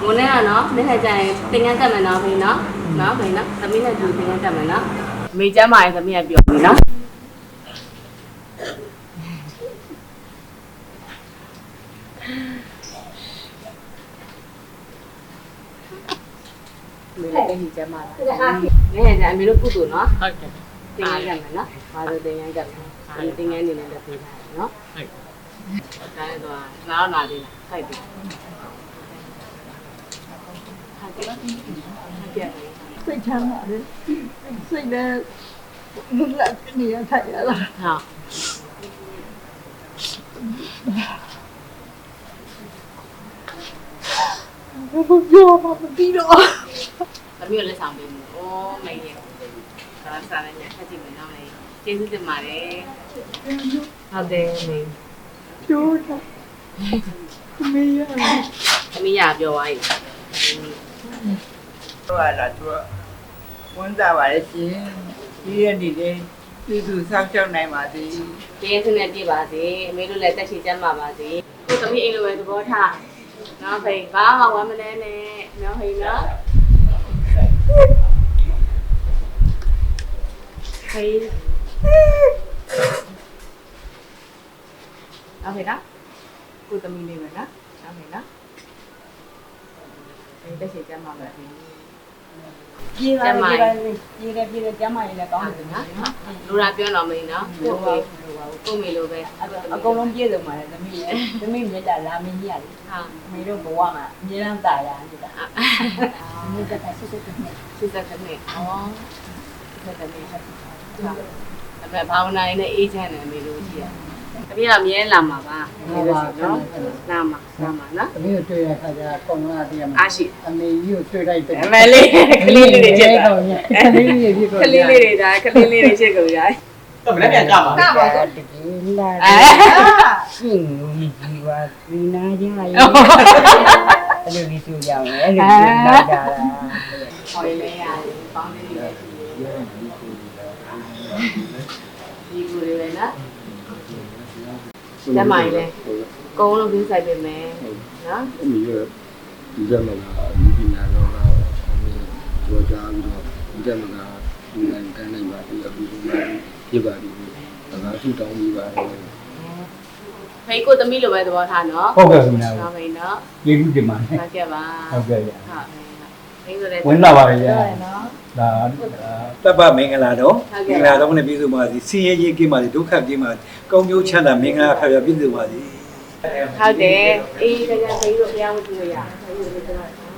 ငိုနေတာနော်နေ့ခါကျရင်တင်ငန်းတက်မယ်နော်ဖေနော်နော်ဖေနော်သမီးနဲ့တူတင်ငန်းတက်မယ်နော်အမေကျမ်းမာရင်သမီးကပြောပြီနော်မေလည်းကျမ်းမာလားနေ့ခါကျအမေတို့ကုသိုလ်နော်ဟုတ်ကဲ့တင်ငန်းတက်မယ်နော်ဘာလို့တင်ငန်းတက်မယ်တင်ငန်းနေလည်းတက်ပေးထားတယ်နော်ဟုတ်ဒါလည်းတော့နားနာသေးလားခိုက်ပြီစိတ်ချမ်းသာတယ်စိတ်နဲ့လွတ်လပ်နေရထိုင်ရတာဟုတ်ဘယ်လိုပြောမှမသိတော့သမီးကိုလက်ဆောင်ပေးမယ်။အိုးမင်းရဲ့ဒါစားနေခက်ကြည့်မယ်နော်လေ။ကျေးဇူးတင်ပါတယ်။ဟုတ်တယ်မင်း။ကျိုးတာ။မေးရ။သမီးရပြောသွားပြီ။တော့လာတော့ဝန်တာပါလေရှင်ဒီရနေလေသူသူစောင့်ရှောက်နိုင်ပါစေ။ကျေးဇူးနဲ့ပြပါစေ။အမေတို့လည်းတက်ရှိကြမှာပါစေ။ကိုသမီးအိမ်လိုပဲသဘောထား။နော်ဖေဘာမှဝမ်းမလဲနဲ့နော်ဖေနော်။ဖေเอาဖေနော်ကိုသမီးလေးပဲနော်။เอาဖေနော်။တက်ရှိကြမှာပါစေ။ပြေးတယ်ကျမ်းမာရင်လည်းကောင်းတယ်နော်လူရာပြောတော့မင်းနော်ကိုမေကိုမေလိုပဲအကုန်လုံးပြည့်စုံပါတယ်သမီးမြတ်တာလာမင်းကြီးရတယ်ဟာအမေတို့ဘဝမှာအမြဲတမ်းတာယာနေတာအမေကတက်စစ်စစ်နဲ့စစ်ကနေဩစစ်ကနေဟုတ်ဒါပေမဲ့ဘာဝနာရေးနဲ့အေးချမ်းတယ်အမေတို့ကြည့်ရတပည့်တော့မြဲလာမှာပါဟုတ်ပါနော်လာမှာနော်အမေတို့တွေ့ရခါကျကောင်းလာတရားမှာအားရှိအမေကြီးကိုတွေ့လိုက်တယ်အမေလေးကလေးလေးတွေချက်တာကလေးလေးတွေဖြစ်ကုန်ကလေးလေးတွေဒါကလေးလေးတွေချက်ကုန်ရတယ်တော့မလည်းပြန်ကြပါကပါတော့တကယ်လာရှင်းဒီပါဒီနာချင်းလိုက်အဲ့လိုလေးဆိုကြမယ်အဲ့လိုလိုက်တာလားဟောရလေရတယ်ပေါင်းလေးတွေဒီကူတွေပဲနော်ကျမကြီးလေကုန်းလုံးပြဆိုင်ပေးမယ်နော်အမေရဲ့ဒီကြမှာဒီပညာတော့အမေကြောကြပြီးတော့ဒီကြမှာဒီနိုင်တန်းနိုင်ပါဒီအခုဒီမှာပြပါပြီဒါကထူတောင်းပြီးပါတယ်ဖေးကိုသမီးလိုပဲသဘောထားနော်ဟုတ်ကဲ့ခင်ဗျာဟုတ်ပြီနော်ကျေးဇူးတင်ပါတယ်ဟုတ်ကဲ့ပါဟုတ်ကဲ့ဟုတ်ဖေးဆိုတဲ့ဝင်လာပါလေနော်ဒါတပ်ပမင်္ဂလာတော့မင်္ဂလာတော့နဲ့ပြည့်စုံပါစေဆင်းရဲခြင်းကင်းပါစေဒုက္ခကင်းပါစေကောင်းကျိုးချမ်းသာမင်္ဂလာဖျားပြည့်စုံပါစေဟုတ်တယ်အေးဒါကြောင့်ဖေးတို့ဘုရားဝတ္ထုရဖေးတို့ပြောတာနော်